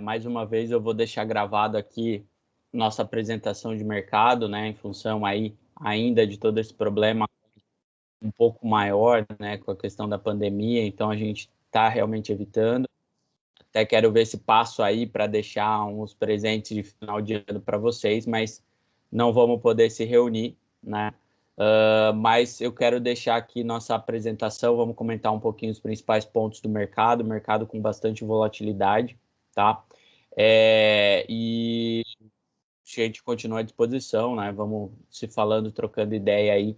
Mais uma vez eu vou deixar gravado aqui nossa apresentação de mercado, né, em função aí ainda de todo esse problema um pouco maior, né, com a questão da pandemia, então a gente está realmente evitando. Até quero ver se passo aí para deixar uns presentes de final de ano para vocês, mas não vamos poder se reunir, né? Mas eu quero deixar aqui nossa apresentação, vamos comentar um pouquinho os principais pontos do mercado com bastante volatilidade, tá? E a gente continua à disposição, né? Vamos se falando, trocando ideia aí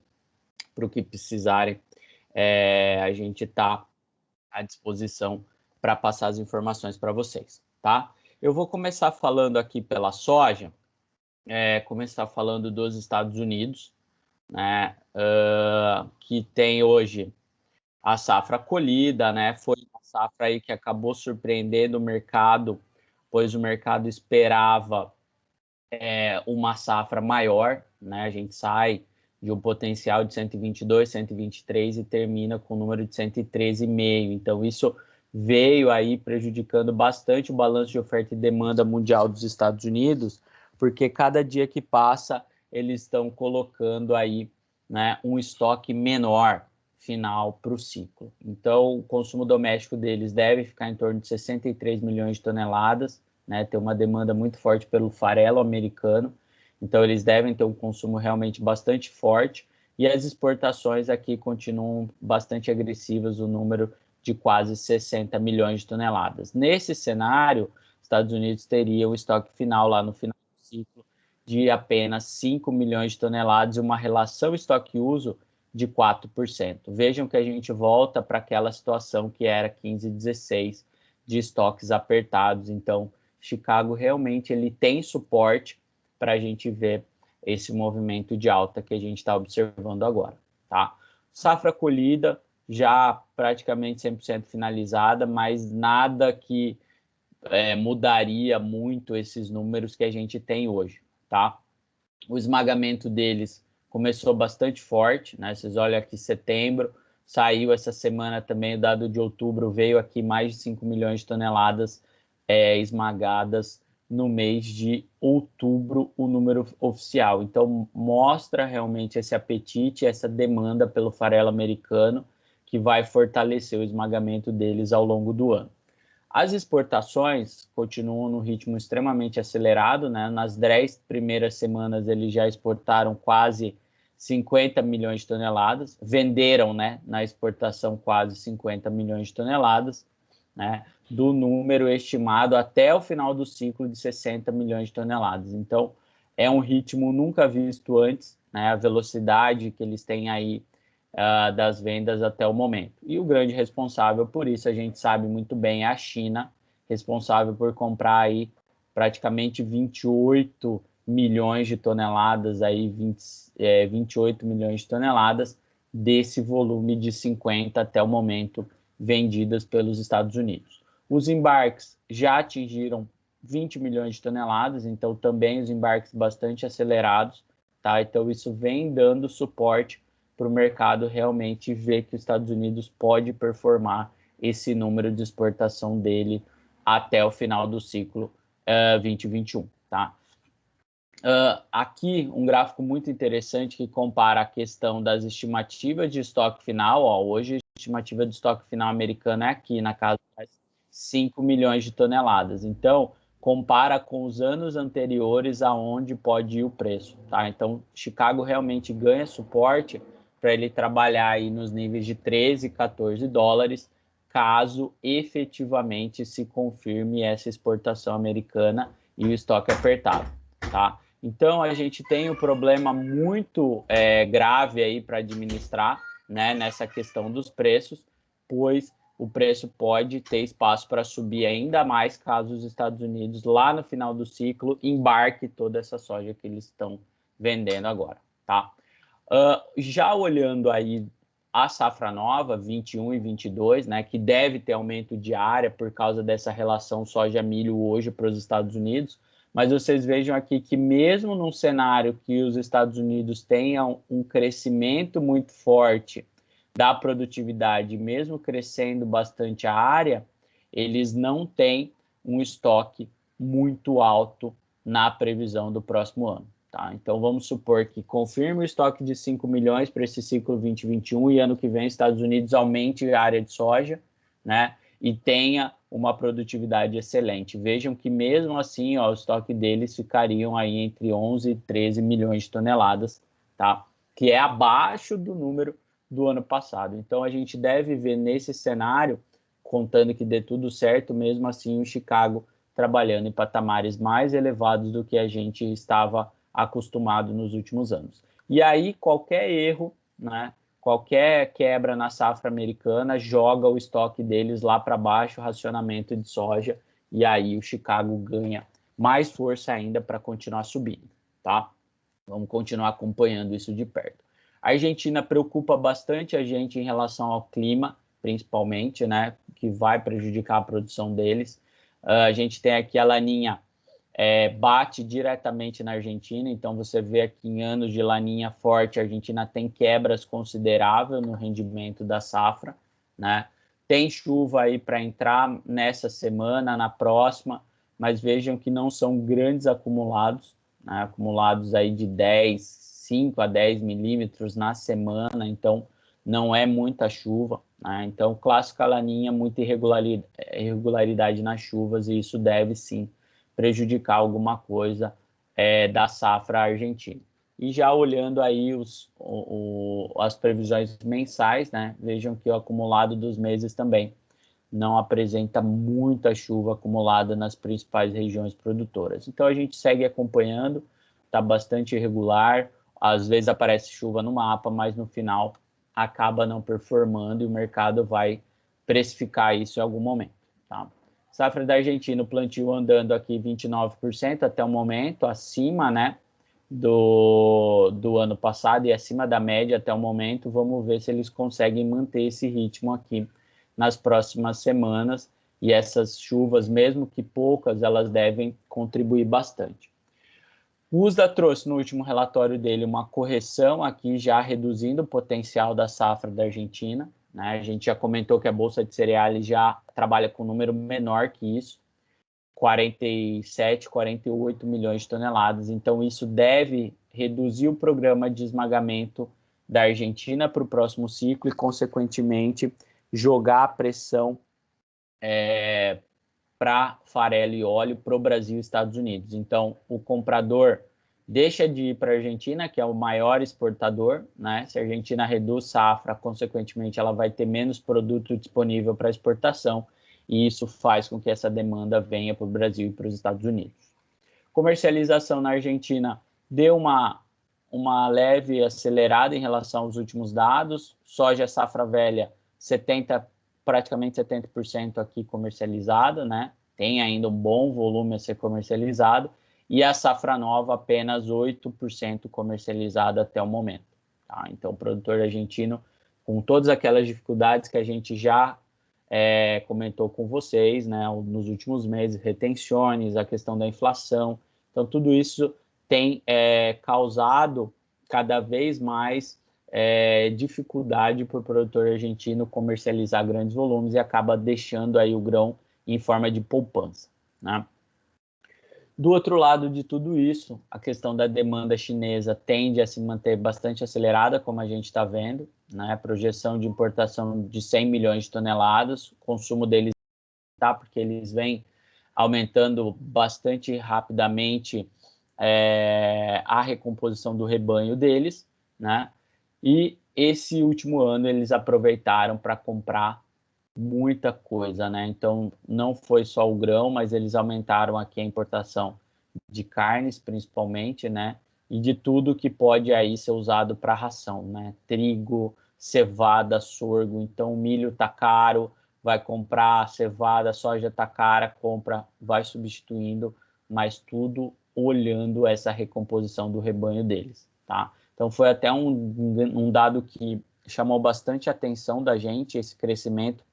para o que precisarem. A gente está à disposição para passar as informações para vocês, tá? Eu vou começar falando aqui pela soja, começar falando dos Estados Unidos, né? Que tem hoje a safra colhida, né? Foi uma safra aí que acabou surpreendendo o mercado, pois o mercado esperava uma safra maior, né? A gente sai de um potencial de 122, 123 e termina com o número de 113,5. Então, isso veio aí prejudicando bastante o balanço de oferta e demanda mundial dos Estados Unidos, porque cada dia que passa, eles estão colocando aí, né, um estoque menor final para o ciclo. Então, o consumo doméstico deles deve ficar em torno de 63 milhões de toneladas, né, tem uma demanda muito forte pelo farelo americano, então eles devem ter um consumo realmente bastante forte, e as exportações aqui continuam bastante agressivas, o número de quase 60 milhões de toneladas. Nesse cenário, Estados Unidos teria o estoque final lá no final do ciclo de apenas 5 milhões de toneladas e uma relação estoque-uso de 4%. Vejam que a gente volta para aquela situação que era 15, 16 de estoques apertados. Então, Chicago realmente ele tem suporte para a gente ver esse movimento de alta que a gente está observando agora, tá? Safra colhida já praticamente 100% finalizada, mas nada que mudaria muito esses números que a gente tem hoje, tá? O esmagamento deles começou bastante forte, né? Vocês olham aqui setembro, saiu essa semana também o dado de outubro, veio aqui mais de 5 milhões de toneladas esmagadas no mês de outubro, o número oficial. Então, mostra realmente esse apetite, essa demanda pelo farelo americano, que vai fortalecer o esmagamento deles ao longo do ano. As exportações continuam no ritmo extremamente acelerado, né? Nas 10 primeiras semanas eles já exportaram quase 50 milhões de toneladas, venderam, né, na exportação quase 50 milhões de toneladas, né, do número estimado até o final do ciclo de 60 milhões de toneladas. Então, é um ritmo nunca visto antes, né, a velocidade que eles têm aí das vendas até o momento. E o grande responsável por isso, a gente sabe muito bem, é a China, responsável por comprar aí praticamente 28 milhões de toneladas, aí 28 milhões de toneladas desse volume de 50 até o momento vendidas pelos Estados Unidos. Os embarques já atingiram 20 milhões de toneladas, então também os embarques bastante acelerados, tá? Então isso vem dando suporte para o mercado realmente ver que os Estados Unidos pode performar esse número de exportação dele até o final do ciclo 2021, tá? Aqui um gráfico muito interessante que compara a questão das estimativas de estoque final. Ó, hoje a estimativa de estoque final americana é aqui, na casa de 5 milhões de toneladas. Então, compara com os anos anteriores aonde pode ir o preço. Tá? Então, Chicago realmente ganha suporte para ele trabalhar aí nos níveis de 13, 14 dólares, caso efetivamente se confirme essa exportação americana e o estoque apertado. Tá? Então, a gente tem um problema muito grave aí para administrar, né, nessa questão dos preços, pois o preço pode ter espaço para subir ainda mais caso os Estados Unidos, lá no final do ciclo, embarque toda essa soja que eles estão vendendo agora, tá? Já olhando aí a safra nova, 21 e 22, né, que deve ter aumento de área por causa dessa relação soja-milho hoje para os Estados Unidos, mas vocês vejam aqui que mesmo num cenário que os Estados Unidos tenham um crescimento muito forte da produtividade, mesmo crescendo bastante a área, eles não têm um estoque muito alto na previsão do próximo ano. Tá? Então, vamos supor que confirme o estoque de 5 milhões para esse ciclo 2021 e ano que vem Estados Unidos aumente a área de soja, né? E tenha uma produtividade excelente. Vejam que mesmo assim, ó, o estoque deles ficariam aí entre 11 e 13 milhões de toneladas, tá? Que é abaixo do número do ano passado. Então, a gente deve ver nesse cenário, contando que dê tudo certo, mesmo assim o Chicago trabalhando em patamares mais elevados do que a gente estava acostumado nos últimos anos. E aí, qualquer erro, né, qualquer quebra na safra americana joga o estoque deles lá para baixo, racionamento de soja, e aí o Chicago ganha mais força ainda para continuar subindo, tá? Vamos continuar acompanhando isso de perto. A Argentina preocupa bastante a gente em relação ao clima, principalmente, né, que vai prejudicar a produção deles. A gente tem aqui a Laninha, bate diretamente na Argentina, então você vê aqui em anos de laninha forte, a Argentina tem quebras consideráveis no rendimento da safra, né? Tem chuva aí para entrar nessa semana, na próxima, mas vejam que não são grandes acumulados, né? Acumulados aí de 5 a 10 milímetros na semana, então não é muita chuva, né? Então, clássica laninha, muita irregularidade nas chuvas, e isso deve sim prejudicar alguma coisa da safra argentina. E já olhando aí as previsões mensais, né, vejam que o acumulado dos meses também não apresenta muita chuva acumulada nas principais regiões produtoras. Então a gente segue acompanhando, está bastante irregular, às vezes aparece chuva no mapa, mas no final acaba não performando e o mercado vai precificar isso em algum momento, tá? Safra da Argentina, o plantio andando aqui 29% até o momento, acima, né, do ano passado e acima da média até o momento. Vamos ver se eles conseguem manter esse ritmo aqui nas próximas semanas. E essas chuvas, mesmo que poucas, elas devem contribuir bastante. O USDA trouxe no último relatório dele uma correção aqui, já reduzindo o potencial da safra da Argentina, né? A gente já comentou que a Bolsa de Cereais já trabalha com um número menor que isso, 47, 48 milhões de toneladas. Então, isso deve reduzir o programa de esmagamento da Argentina para o próximo ciclo e, consequentemente, jogar a pressão para farelo e óleo para o Brasil e Estados Unidos. Então, o comprador deixa de ir para a Argentina, que é o maior exportador, né? Se a Argentina reduz safra, consequentemente, ela vai ter menos produto disponível para exportação, e isso faz com que essa demanda venha para o Brasil e para os Estados Unidos. Comercialização na Argentina deu uma leve acelerada em relação aos últimos dados. Soja safra velha, praticamente 70% aqui comercializada, né? Tem ainda um bom volume a ser comercializado, e a safra nova apenas 8% comercializada até o momento. Tá? Então, o produtor argentino, com todas aquelas dificuldades que a gente já comentou com vocês, né, nos últimos meses, retenções, a questão da inflação, então tudo isso tem causado cada vez mais dificuldade para o produtor argentino comercializar grandes volumes e acaba deixando aí o grão em forma de poupança, né? Do outro lado de tudo isso, a questão da demanda chinesa tende a se manter bastante acelerada, como a gente está vendo, né? Projeção de importação de 100 milhões de toneladas, o consumo deles tá, porque eles vêm aumentando bastante rapidamente a recomposição do rebanho deles, né? E esse último ano eles aproveitaram para comprar muita coisa, né? Então não foi só o grão, mas eles aumentaram aqui a importação de carnes, principalmente, né? E de tudo que pode aí ser usado para ração, né? Trigo, cevada, sorgo. Então o milho tá caro, vai comprar cevada, soja tá cara, compra, vai substituindo, mas tudo olhando essa recomposição do rebanho deles, tá? Então foi até um dado que chamou bastante a atenção da gente, esse crescimento,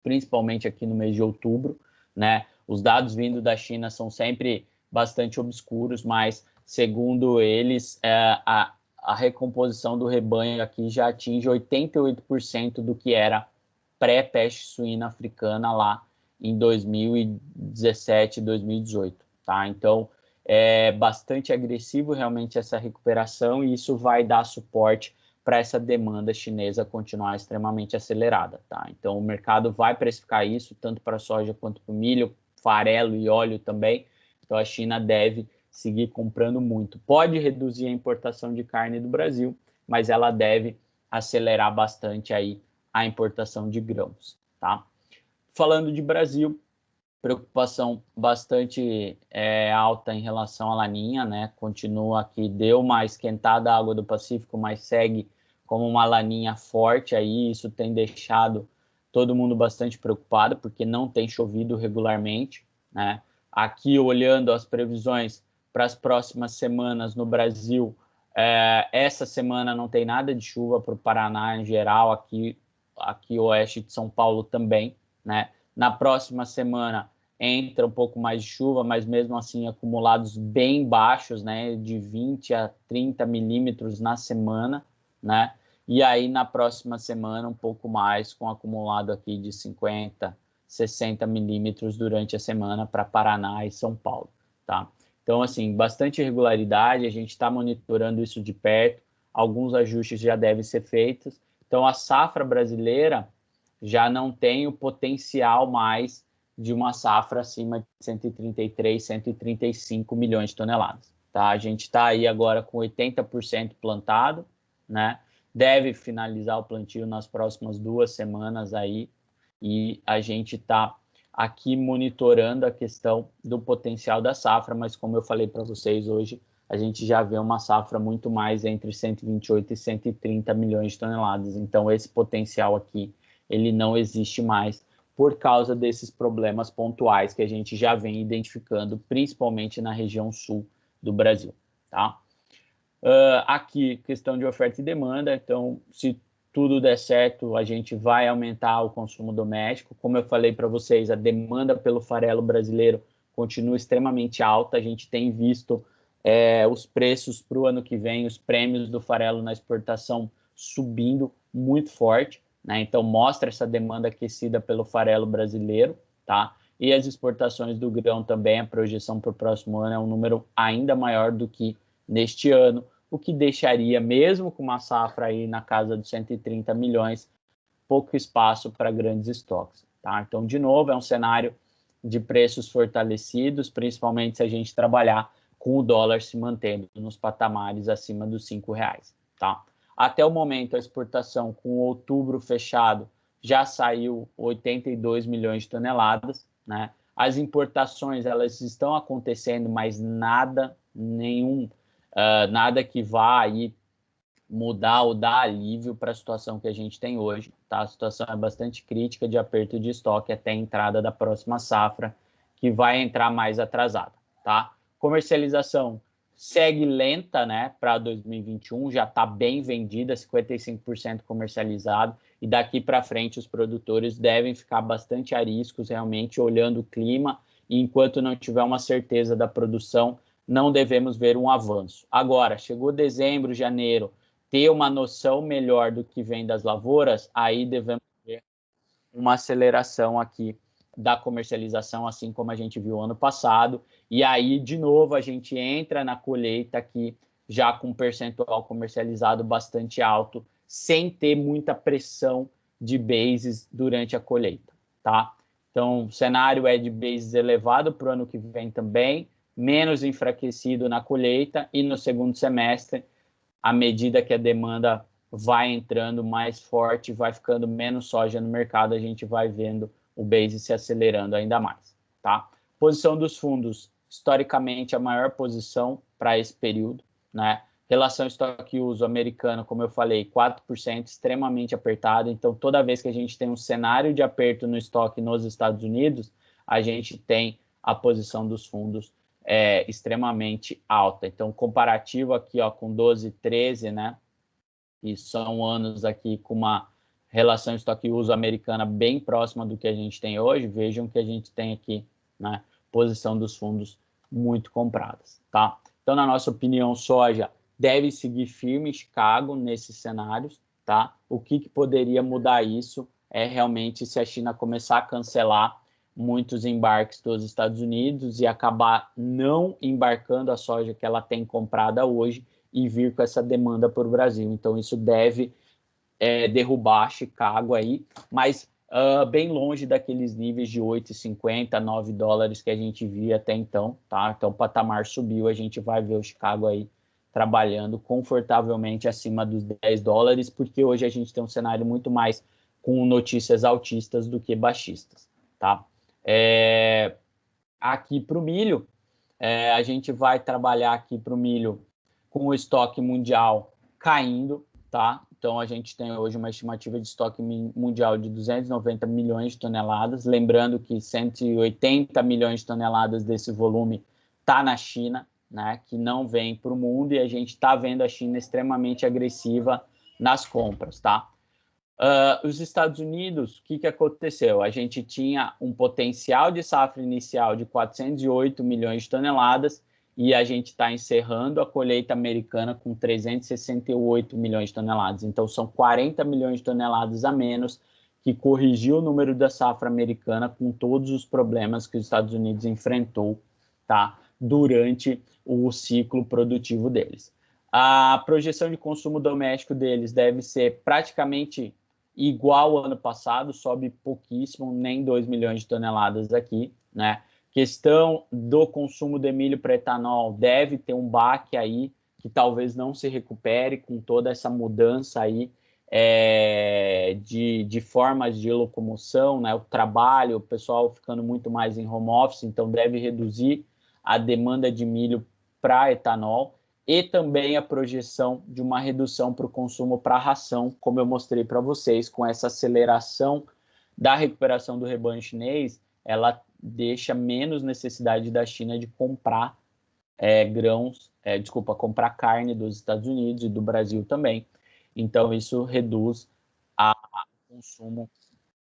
principalmente aqui no mês de outubro, né? Os dados vindo da China são sempre bastante obscuros, mas segundo eles, a recomposição do rebanho aqui já atinge 88% do que era pré-peste suína africana lá em 2017, 2018, tá? Então, é bastante agressivo realmente essa recuperação e isso vai dar suporte para essa demanda chinesa continuar extremamente acelerada, tá? Então, o mercado vai precificar isso tanto para soja quanto para o milho, farelo e óleo também. Então, a China deve seguir comprando muito. Pode reduzir a importação de carne do Brasil, mas ela deve acelerar bastante aí a importação de grãos, tá? Falando de Brasil, preocupação bastante alta em relação à laninha, né? Continua aqui, deu uma esquentada a água do Pacífico, mas segue como uma laninha forte aí, isso tem deixado todo mundo bastante preocupado, porque não tem chovido regularmente, né? Aqui, olhando as previsões para as próximas semanas no Brasil, essa semana não tem nada de chuva para o Paraná em geral, aqui oeste de São Paulo também, né? Na próxima semana entra um pouco mais de chuva, mas mesmo assim acumulados bem baixos, né, de 20 a 30 milímetros na semana, né? E aí na próxima semana um pouco mais, com acumulado aqui de 50, 60 milímetros durante a semana para Paraná e São Paulo, tá? Então, assim, bastante irregularidade, a gente está monitorando isso de perto, alguns ajustes já devem ser feitos. Então, a safra brasileira já não tem o potencial mais de uma safra acima de 133, 135 milhões de toneladas. Tá? A gente está aí agora com 80% plantado, né? Deve finalizar o plantio nas próximas 2 semanas aí, e a gente está aqui monitorando a questão do potencial da safra, mas como eu falei para vocês hoje, a gente já vê uma safra muito mais entre 128 e 130 milhões de toneladas. Então, esse potencial aqui, ele não existe mais por causa desses problemas pontuais que a gente já vem identificando, principalmente na região sul do Brasil, tá? Aqui, questão de oferta e demanda. Então, se tudo der certo, a gente vai aumentar o consumo doméstico. Como eu falei para vocês, a demanda pelo farelo brasileiro continua extremamente alta. A gente tem visto os preços para o ano que vem, os prêmios do farelo na exportação subindo muito forte, né? Então, mostra essa demanda aquecida pelo farelo brasileiro, tá? E as exportações do grão também, a projeção para o próximo ano é um número ainda maior do que neste ano, o que deixaria, mesmo com uma safra aí na casa dos 130 milhões, pouco espaço para grandes estoques, tá? Então, de novo, é um cenário de preços fortalecidos, principalmente se a gente trabalhar com o dólar se mantendo nos patamares acima dos R$ 5, tá? Até o momento, a exportação com outubro fechado já saiu 82 milhões de toneladas, né? As importações, elas estão acontecendo, mas nada que vá aí mudar ou dar alívio para a situação que a gente tem hoje, tá? A situação é bastante crítica de aperto de estoque até a entrada da próxima safra, que vai entrar mais atrasada, tá? Comercialização segue lenta, né, para 2021, já está bem vendida, 55% comercializado, e daqui para frente os produtores devem ficar bastante ariscos, realmente, olhando o clima, e enquanto não tiver uma certeza da produção, não devemos ver um avanço. Agora, chegou dezembro, janeiro, ter uma noção melhor do que vem das lavouras, aí devemos ver uma aceleração aqui da comercialização, assim como a gente viu ano passado, e aí, de novo, a gente entra na colheita aqui já com um percentual comercializado bastante alto, sem ter muita pressão de bases durante a colheita, tá? Então, o cenário é de bases elevado para o ano que vem também, menos enfraquecido na colheita, e no segundo semestre, à medida que a demanda vai entrando mais forte, vai ficando menos soja no mercado, a gente vai vendo o base se acelerando ainda mais, tá? Posição dos fundos, historicamente a maior posição para esse período, né? Relação estoque-uso americano, como eu falei, 4%, extremamente apertado. Então, toda vez que a gente tem um cenário de aperto no estoque nos Estados Unidos, a gente tem a posição dos fundos extremamente alta. Então, comparativo aqui, ó, com 12, 13, né? E são anos aqui com uma relação estoque-uso americana bem próxima do que a gente tem hoje. Vejam que a gente tem aqui, né, posição dos fundos muito compradas, tá? Então, na nossa opinião, soja deve seguir firme em Chicago nesses cenários, tá? O que poderia mudar isso é realmente se a China começar a cancelar muitos embarques dos Estados Unidos e acabar não embarcando a soja que ela tem comprada hoje e vir com essa demanda para o Brasil. Então, isso deve derrubar Chicago aí, mas bem longe daqueles níveis de 8,50, 9 dólares que a gente via até então, tá? Então, o patamar subiu, a gente vai ver o Chicago aí trabalhando confortavelmente acima dos 10 dólares, porque hoje a gente tem um cenário muito mais com notícias altistas do que baixistas, tá? Aqui para o milho, a gente vai trabalhar aqui para o milho com o estoque mundial caindo, tá? Então, a gente tem hoje uma estimativa de estoque mundial de 290 milhões de toneladas, lembrando que 180 milhões de toneladas desse volume está na China, né, que não vem para o mundo, e a gente está vendo a China extremamente agressiva nas compras, tá? Os Estados Unidos, o que aconteceu? A gente tinha um potencial de safra inicial de 408 milhões de toneladas e a gente está encerrando a colheita americana com 368 milhões de toneladas. Então, são 40 milhões de toneladas a menos, que corrigiu o número da safra americana com todos os problemas que os Estados Unidos enfrentou, tá, durante o ciclo produtivo deles. A projeção de consumo doméstico deles deve ser praticamente igual ao ano passado, sobe pouquíssimo, nem 2 milhões de toneladas aqui, né? Questão do consumo de milho para etanol, deve ter um baque aí, que talvez não se recupere com toda essa mudança aí de formas de locomoção, né? O trabalho, o pessoal ficando muito mais em home office, então deve reduzir a demanda de milho para etanol, e também a projeção de uma redução para o consumo para ração, como eu mostrei para vocês, com essa aceleração da recuperação do rebanho chinês, ela deixa menos necessidade da China de comprar comprar carne dos Estados Unidos e do Brasil também. Então, isso reduz o consumo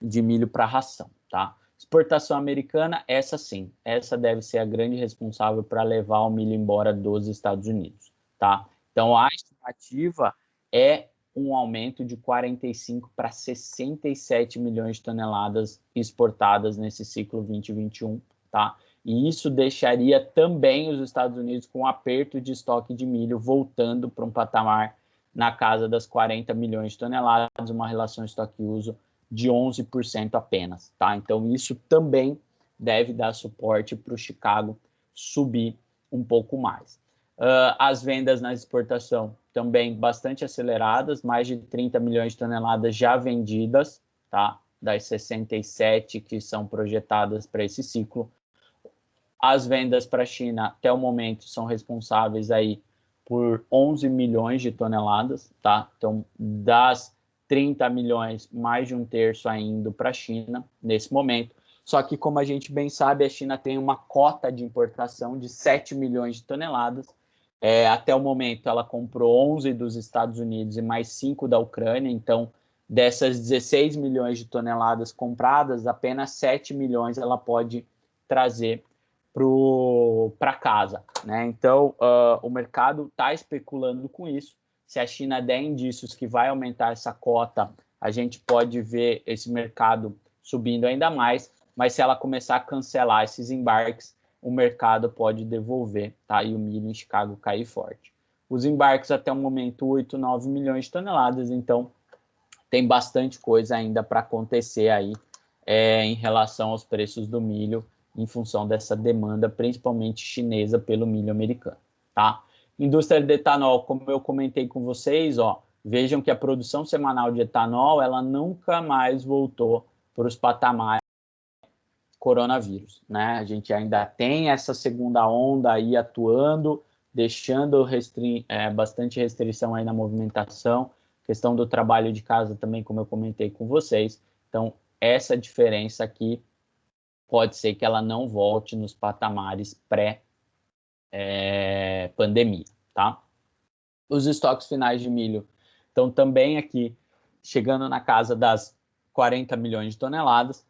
de milho para ração, tá? Exportação americana, essa sim, essa deve ser a grande responsável para levar o milho embora dos Estados Unidos, tá? Então, a estimativa é um aumento de 45 para 67 milhões de toneladas exportadas nesse ciclo 2021, tá? E isso deixaria também os Estados Unidos com um aperto de estoque de milho, voltando para um patamar na casa das 40 milhões de toneladas, uma relação estoque-uso de 11% apenas, tá? Então, isso também deve dar suporte para o Chicago subir um pouco mais. As vendas na exportação também bastante aceleradas, mais de 30 milhões de toneladas já vendidas, tá? Das 67 que são projetadas para esse ciclo. As vendas para a China, até o momento, são responsáveis aí por 11 milhões de toneladas, tá? Então, das 30 milhões, mais de um terço indo para a China nesse momento. Só que, como a gente bem sabe, a China tem uma cota de importação de 7 milhões de toneladas. Até o momento, ela comprou 11 dos Estados Unidos e mais 5 da Ucrânia. Então, dessas 16 milhões de toneladas compradas, apenas 7 milhões ela pode trazer para casa, né? Então, o mercado está especulando com isso. Se a China der indícios que vai aumentar essa cota, a gente pode ver esse mercado subindo ainda mais, mas se ela começar a cancelar esses embarques, o mercado pode devolver, tá? E o milho em Chicago cair forte. Os embarques até o momento, 8, 9 milhões de toneladas, então tem bastante coisa ainda para acontecer aí em relação aos preços do milho, em função dessa demanda, principalmente chinesa, pelo milho americano, tá? Indústria de etanol, como eu comentei com vocês, ó, vejam que a produção semanal de etanol, ela nunca mais voltou para os patamares coronavírus, né? A gente ainda tem essa segunda onda aí atuando, deixando bastante restrição aí na movimentação, questão do trabalho de casa também, como eu comentei com vocês. Então, essa diferença aqui pode ser que ela não volte nos patamares pré-pandemia, tá? Os estoques finais de milho estão também aqui chegando na casa das 40 milhões de toneladas.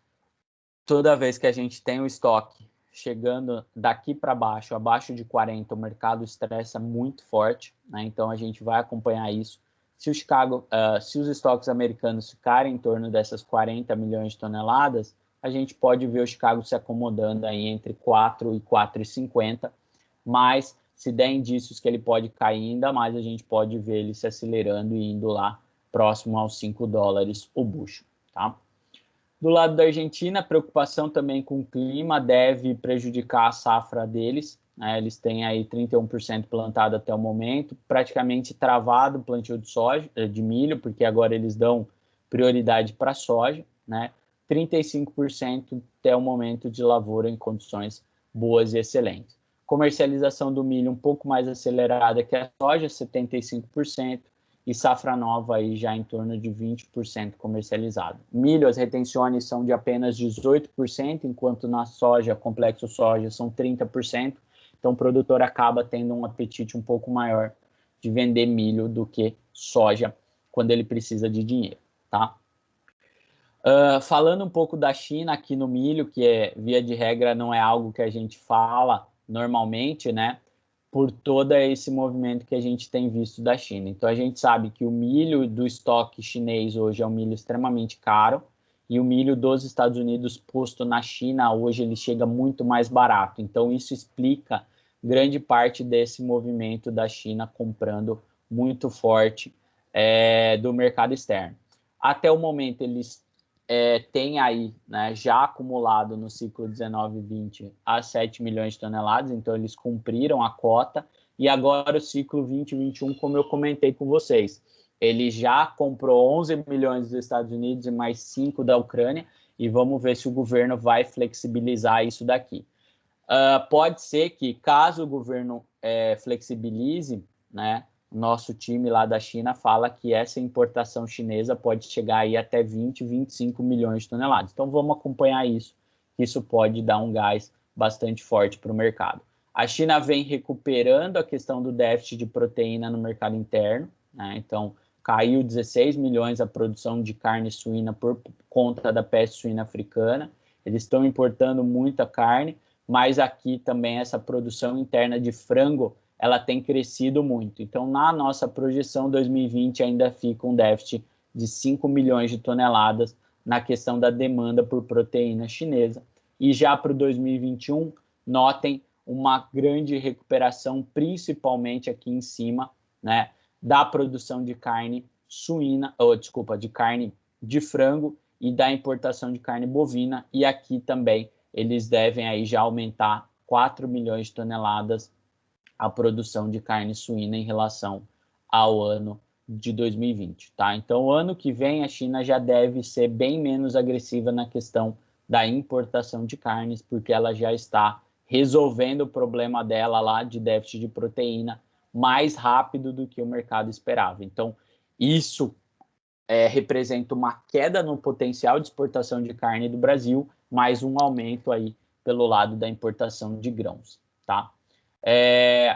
Toda vez que a gente tem o estoque chegando daqui para baixo, abaixo de 40, o mercado estressa muito forte, né? Então a gente vai acompanhar isso. Se os estoques americanos ficarem em torno dessas 40 milhões de toneladas, a gente pode ver o Chicago se acomodando aí entre 4 e 4,50, mas se der indícios que ele pode cair ainda mais, a gente pode ver ele se acelerando e indo lá próximo aos 5 dólares o bushel, tá? Do lado da Argentina, a preocupação também com o clima deve prejudicar a safra deles, né? Eles têm aí 31% plantado até o momento, praticamente travado o plantio de soja, de milho, porque agora eles dão prioridade para a soja, né? 35% até o momento de lavoura em condições boas e excelentes. Comercialização do milho um pouco mais acelerada que a soja, 75%, e safra nova aí já em torno de 20% comercializado. Milho, as retenções são de apenas 18%, enquanto na soja, complexo soja, são 30%. Então, o produtor acaba tendo um apetite um pouco maior de vender milho do que soja quando ele precisa de dinheiro, tá? Falando um pouco da China aqui no milho, que via de regra não é algo que a gente fala normalmente, né? Por todo esse movimento que a gente tem visto da China. Então, a gente sabe que o milho do estoque chinês hoje é um milho extremamente caro e o milho dos Estados Unidos posto na China hoje ele chega muito mais barato. Então, isso explica grande parte desse movimento da China comprando muito forte do mercado externo. Até o momento, eles tem aí, né, já acumulado no ciclo 19-20 a 7 milhões de toneladas, então eles cumpriram a cota, e agora o ciclo 20-21, como eu comentei com vocês, ele já comprou 11 milhões dos Estados Unidos e mais 5 da Ucrânia, e vamos ver se o governo vai flexibilizar isso daqui. Pode ser que, caso o governo flexibilize, né, nosso time lá da China fala que essa importação chinesa pode chegar aí até 20, 25 milhões de toneladas. Então, vamos acompanhar isso, que isso pode dar um gás bastante forte para o mercado. A China vem recuperando a questão do déficit de proteína no mercado interno, né? Então, caiu 16 milhões a produção de carne suína por conta da peste suína africana. Eles estão importando muita carne, mas aqui também essa produção interna de frango ela tem crescido muito. Então, na nossa projeção 2020 ainda fica um déficit de 5 milhões de toneladas na questão da demanda por proteína chinesa. E já para o 2021, notem uma grande recuperação, principalmente aqui em cima, né, da produção de carne suína, de carne de frango e da importação de carne bovina. E aqui também eles devem aí já aumentar 4 milhões de toneladas a produção de carne suína em relação ao ano de 2020, tá? Então, o ano que vem a China já deve ser bem menos agressiva na questão da importação de carnes, porque ela já está resolvendo o problema dela lá de déficit de proteína mais rápido do que o mercado esperava. Então, isso representa uma queda no potencial de exportação de carne do Brasil, mais um aumento aí pelo lado da importação de grãos, tá?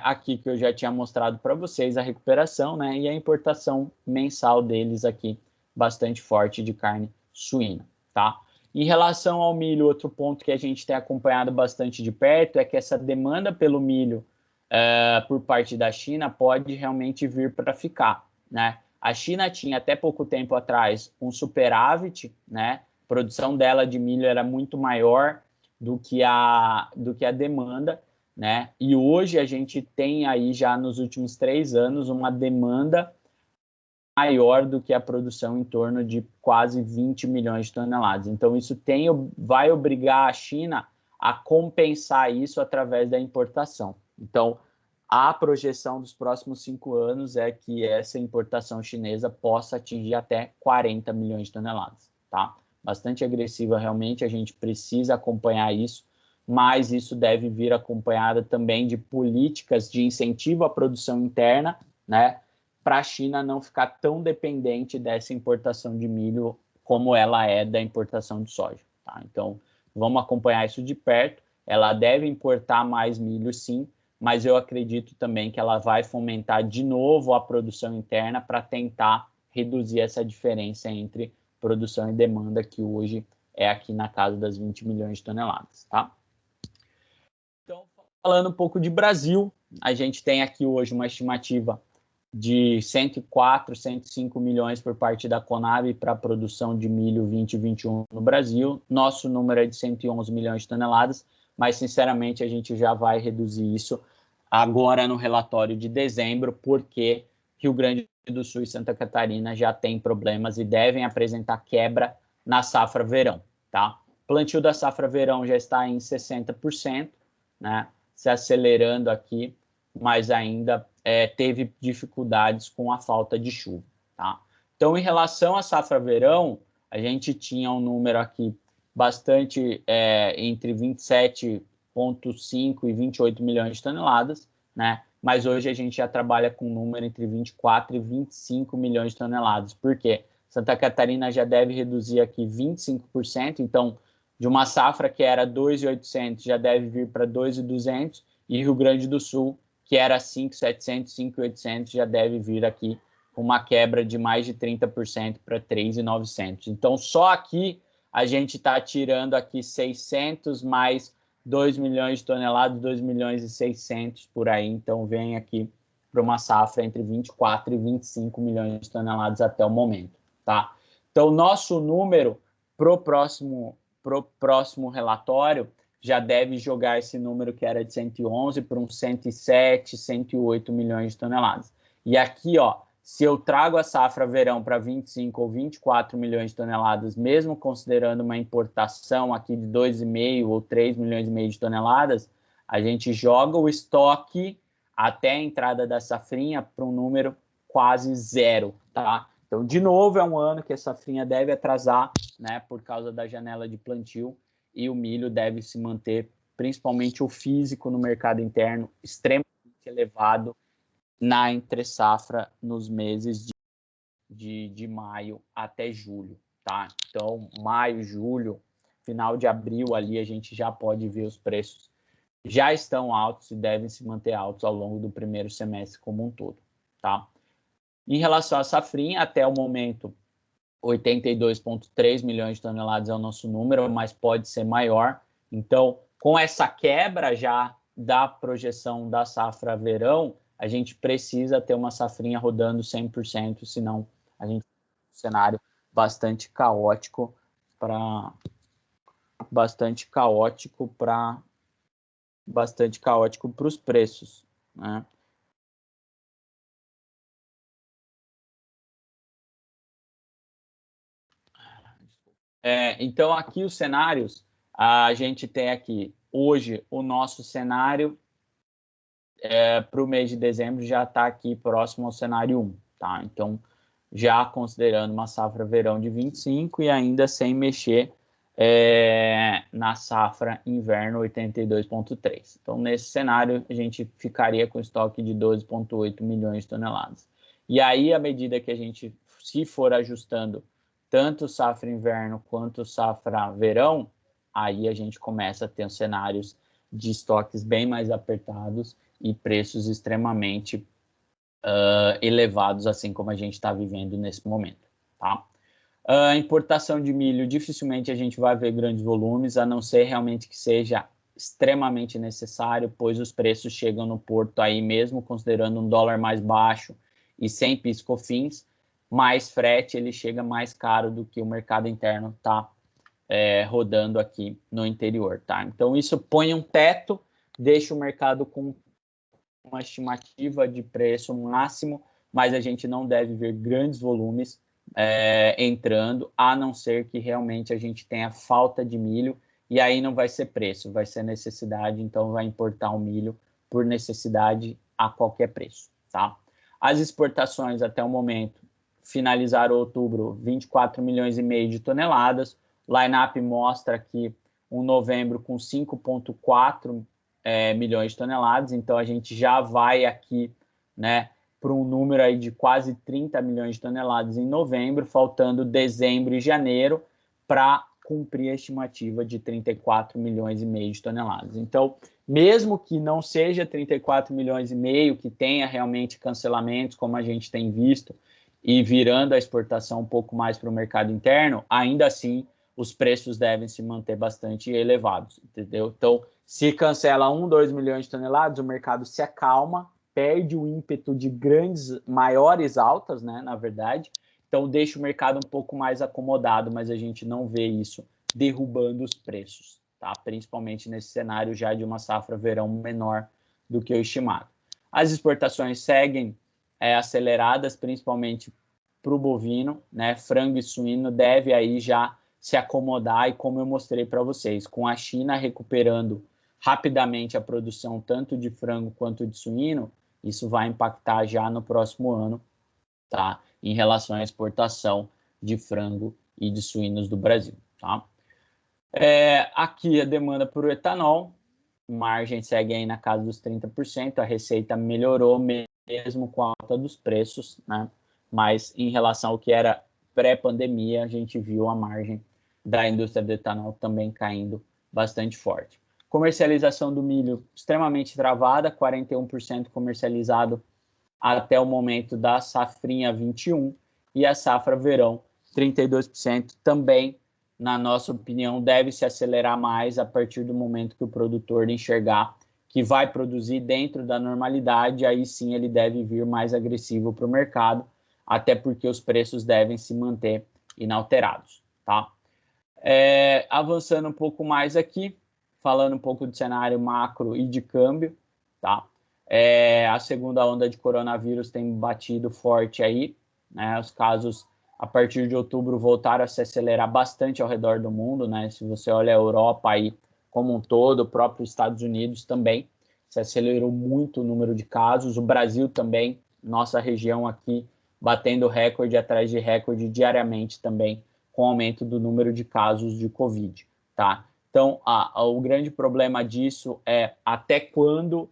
Aqui que eu já tinha mostrado para vocês a recuperação, né, e a importação mensal deles aqui, bastante forte de carne suína, tá? Em relação ao milho, outro ponto que a gente tem acompanhado bastante de perto é que essa demanda pelo milho por parte da China pode realmente vir para ficar, né? A China tinha até pouco tempo atrás um superávit, né? A produção dela de milho era muito maior do que a demanda, né? E hoje a gente tem aí já nos últimos 3 anos uma demanda maior do que a produção, em torno de quase 20 milhões de toneladas. Então isso vai obrigar a China a compensar isso através da importação. Então a projeção dos próximos 5 anos é que essa importação chinesa possa atingir até 40 milhões de toneladas, tá? Bastante agressiva realmente, a gente precisa acompanhar isso, mas isso deve vir acompanhada também de políticas de incentivo à produção interna, né, para a China não ficar tão dependente dessa importação de milho como ela é da importação de soja, tá? Então, vamos acompanhar isso de perto. Ela deve importar mais milho, sim, mas eu acredito também que ela vai fomentar de novo a produção interna para tentar reduzir essa diferença entre produção e demanda, que hoje é aqui na casa das 20 milhões de toneladas, tá? Então, falando um pouco de Brasil, a gente tem aqui hoje uma estimativa de 104, 105 milhões por parte da Conab para a produção de milho 2021 no Brasil. Nosso número é de 111 milhões de toneladas, mas, sinceramente, a gente já vai reduzir isso agora no relatório de dezembro, porque Rio Grande do Sul e Santa Catarina já têm problemas e devem apresentar quebra na safra verão, tá? O plantio da safra verão já está em 60%, né? Se acelerando aqui, mas ainda teve dificuldades com a falta de chuva, tá? Então, em relação à safra verão, a gente tinha um número aqui bastante entre 27,5 e 28 milhões de toneladas, né? Mas hoje a gente já trabalha com um número entre 24 e 25 milhões de toneladas. Por quê? Santa Catarina já deve reduzir aqui 25%, então de uma safra que era 2.800 já deve vir para 2.200, e Rio Grande do Sul, que era 5.700, 5.800, já deve vir aqui com uma quebra de mais de 30% para 3.900. Então, só aqui a gente está tirando aqui 600 mais 2 milhões de toneladas, 2 milhões e 600 por aí. Então, vem aqui para uma safra entre 24 e 25 milhões de toneladas até o momento, tá? Então, nosso número pro próximo relatório já deve jogar esse número que era de 111 para uns 107, 108 milhões de toneladas. E aqui, ó, se eu trago a safra verão para 25 ou 24 milhões de toneladas, mesmo considerando uma importação aqui de 2,5 ou 3 milhões e meio de toneladas, a gente joga o estoque até a entrada da safrinha para um número quase zero, tá? Então, de novo, é um ano que a safrinha deve atrasar, né, por causa da janela de plantio, e o milho deve se manter, principalmente o físico no mercado interno, extremamente elevado na entre-safra nos meses de maio até julho, tá? Então, maio, julho, final de abril ali, a gente já pode ver os preços já estão altos e devem se manter altos ao longo do primeiro semestre como um todo, tá? Em relação à safrinha, até o momento, 82,3 milhões de toneladas é o nosso número, mas pode ser maior. Então, com essa quebra já da projeção da safra verão, a gente precisa ter uma safrinha rodando 100%, senão a gente tem um cenário bastante caótico para os preços, né? Então, aqui os cenários, a gente tem aqui, hoje, o nosso cenário para o mês de dezembro já está aqui próximo ao cenário 1, tá? Então, já considerando uma safra verão de 25 e ainda sem mexer na safra inverno 82,3. Então, nesse cenário, a gente ficaria com estoque de 12,8 milhões de toneladas. E aí, à medida que a gente se for ajustando tanto safra inverno quanto safra verão, aí a gente começa a ter cenários de estoques bem mais apertados e preços extremamente elevados, assim como a gente está vivendo nesse momento, tá? A importação de milho, dificilmente a gente vai ver grandes volumes, a não ser realmente que seja extremamente necessário, pois os preços chegam no porto aí mesmo, considerando um dólar mais baixo e sem PIS/COFINS, mais frete, ele chega mais caro do que o mercado interno está rodando aqui no interior, tá? Então, isso põe um teto, deixa o mercado com uma estimativa de preço máximo, mas a gente não deve ver grandes volumes entrando, a não ser que realmente a gente tenha falta de milho, e aí não vai ser preço, vai ser necessidade, então vai importar o milho por necessidade a qualquer preço, tá? As exportações até o momento finalizaram outubro 24 milhões e meio de toneladas, o line-up mostra aqui um novembro com 5,4 milhões de toneladas, então a gente já vai aqui, né, para um número aí de quase 30 milhões de toneladas em novembro, faltando dezembro e janeiro para cumprir a estimativa de 34 milhões e meio de toneladas. Então, mesmo que não seja 34 milhões e meio, que tenha realmente cancelamentos, como a gente tem visto, e virando a exportação um pouco mais para o mercado interno, ainda assim, os preços devem se manter bastante elevados, entendeu? Então, se cancela 2 milhões de toneladas, o mercado se acalma, perde o ímpeto de maiores altas, né, na verdade, então deixa o mercado um pouco mais acomodado, mas a gente não vê isso derrubando os preços, tá? Principalmente nesse cenário já de uma safra verão menor do que o estimado. As exportações seguem aceleradas, principalmente para o bovino, né? Frango e suíno deve aí já se acomodar, e como eu mostrei para vocês, com a China recuperando rapidamente a produção tanto de frango quanto de suíno, isso vai impactar já no próximo ano, tá? Em relação à exportação de frango e de suínos do Brasil, tá? Aqui a demanda por etanol, margem segue aí na casa dos 30%, a receita melhorou mesmo com a alta dos preços, né? Mas em relação ao que era pré-pandemia, a gente viu a margem da indústria do etanol também caindo bastante forte. Comercialização do milho extremamente travada, 41% comercializado até o momento da safrinha 21, e a safra verão 32% também, na nossa opinião, deve se acelerar mais a partir do momento que o produtor enxergar que vai produzir dentro da normalidade, aí sim ele deve vir mais agressivo para o mercado, até porque os preços devem se manter inalterados, tá? Avançando um pouco mais aqui, falando um pouco do cenário macro e de câmbio, tá? A segunda onda de coronavírus tem batido forte aí, né? Os casos a partir de outubro voltaram a se acelerar bastante ao redor do mundo, né? Se você olha a Europa aí como um todo, o próprio Estados Unidos também se acelerou muito o número de casos, o Brasil também, nossa região aqui batendo recorde atrás de recorde diariamente também, com o aumento do número de casos de Covid, tá? Então, o grande problema disso é até quando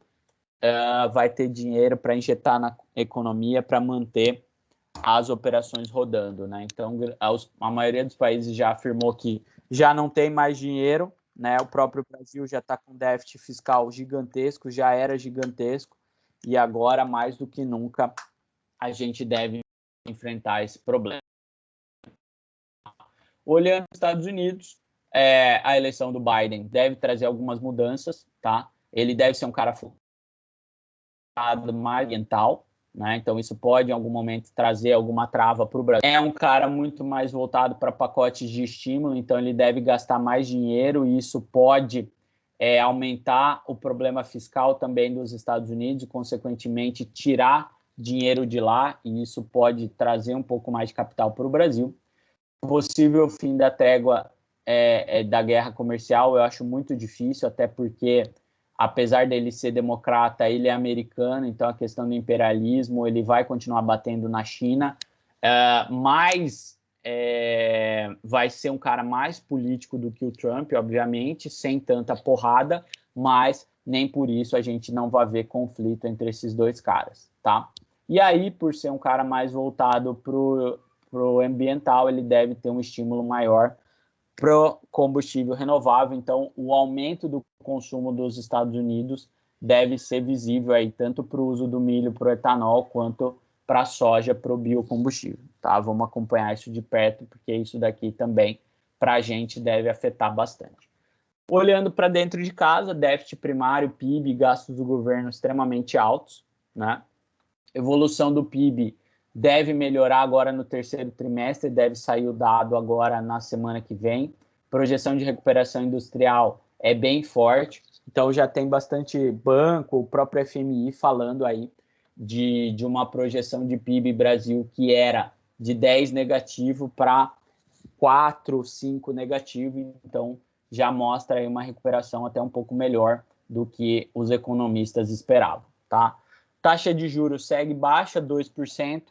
vai ter dinheiro para injetar na economia para manter as operações rodando, né? Então, a maioria dos países já afirmou que já não tem mais dinheiro, né? O próprio Brasil já está com déficit fiscal gigantesco, já era gigantesco, e agora, mais do que nunca, a gente deve enfrentar esse problema. Olhando os Estados Unidos, a eleição do Biden deve trazer algumas mudanças, tá? Ele deve ser um cara focado mais ambiental, né? Então isso pode em algum momento trazer alguma trava para o Brasil. É um cara muito mais voltado para pacotes de estímulo, então ele deve gastar mais dinheiro, e isso pode aumentar o problema fiscal também dos Estados Unidos e, consequentemente, tirar dinheiro de lá, e isso pode trazer um pouco mais de capital para o Brasil. O possível fim da trégua da guerra comercial eu acho muito difícil, até porque, apesar dele ser democrata, ele é americano, então a questão do imperialismo, ele vai continuar batendo na China, mas vai ser um cara mais político do que o Trump, obviamente, sem tanta porrada, mas nem por isso a gente não vai ver conflito entre esses dois caras, tá? E aí, por ser um cara mais voltado pro ambiental, ele deve ter um estímulo maior pro combustível renovável, então o aumento do consumo dos Estados Unidos deve ser visível aí tanto para o uso do milho para o etanol quanto para a soja para o biocombustível, tá? Vamos acompanhar isso de perto, porque isso daqui também para a gente deve afetar bastante. Olhando para dentro de casa, déficit primário, PIB, gastos do governo extremamente altos, né? Evolução do PIB deve melhorar agora no terceiro trimestre, deve sair o dado agora na semana que vem. Projeção de recuperação industrial é bem forte, então já tem bastante banco, o próprio FMI falando aí de uma projeção de PIB Brasil que era de 10 negativo para 4, 5 negativo, então já mostra aí uma recuperação até um pouco melhor do que os economistas esperavam, tá? Taxa de juros segue baixa, 2%.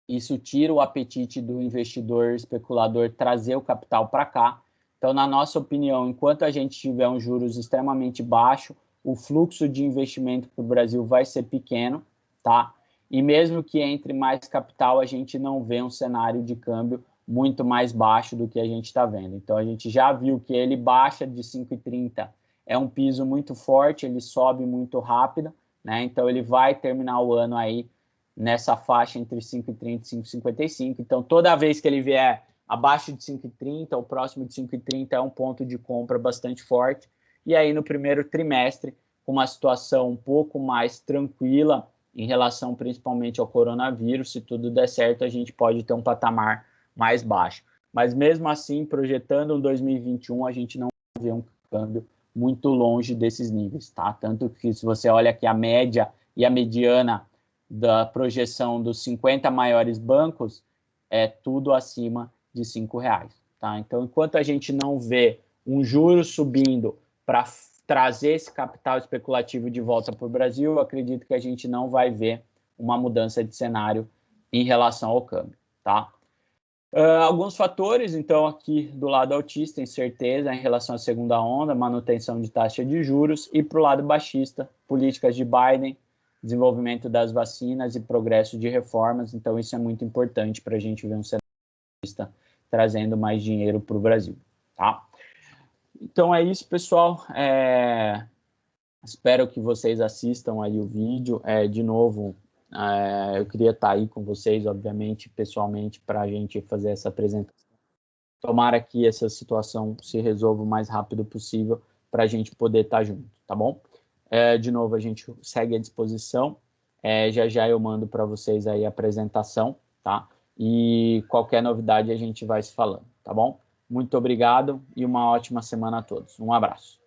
Isso tira o apetite do investidor especulador trazer o capital para cá. Então, na nossa opinião, enquanto a gente tiver um juros extremamente baixo, o fluxo de investimento para o Brasil vai ser pequeno, tá? E mesmo que entre mais capital, a gente não vê um cenário de câmbio muito mais baixo do que a gente está vendo. Então, a gente já viu que ele baixa de 5,30, é um piso muito forte, ele sobe muito rápido, né? Então, ele vai terminar o ano aí nessa faixa entre 5,30 e 5,55. Então, toda vez que ele vier abaixo de 5,30 ou próximo de 5,30 é um ponto de compra bastante forte. E aí, no primeiro trimestre, com uma situação um pouco mais tranquila em relação principalmente ao coronavírus. Se tudo der certo, a gente pode ter um patamar mais baixo. Mas mesmo assim, projetando um 2021, a gente não vê um câmbio muito longe desses níveis, tá? Tanto que se você olha aqui a média e a mediana da projeção dos 50 maiores bancos, é tudo acima de R$ 5, tá? Então, enquanto a gente não vê um juro subindo para trazer esse capital especulativo de volta para o Brasil, eu acredito que a gente não vai ver uma mudança de cenário em relação ao câmbio, tá? Alguns fatores, então, aqui do lado altista, incerteza em relação à segunda onda, manutenção de taxa de juros, e para o lado baixista, políticas de Biden, desenvolvimento das vacinas e progresso de reformas. Então, isso é muito importante para a gente ver um cenário altista trazendo mais dinheiro para o Brasil, tá? Então, é isso, pessoal. Espero que vocês assistam aí o vídeo. De novo, eu queria estar aí com vocês, obviamente, pessoalmente, para a gente fazer essa apresentação. Tomara que essa situação se resolva o mais rápido possível para a gente poder estar junto, tá bom? De novo, a gente segue à disposição. Já eu mando para vocês aí a apresentação, tá? E qualquer novidade a gente vai se falando, tá bom? Muito obrigado e uma ótima semana a todos. Um abraço.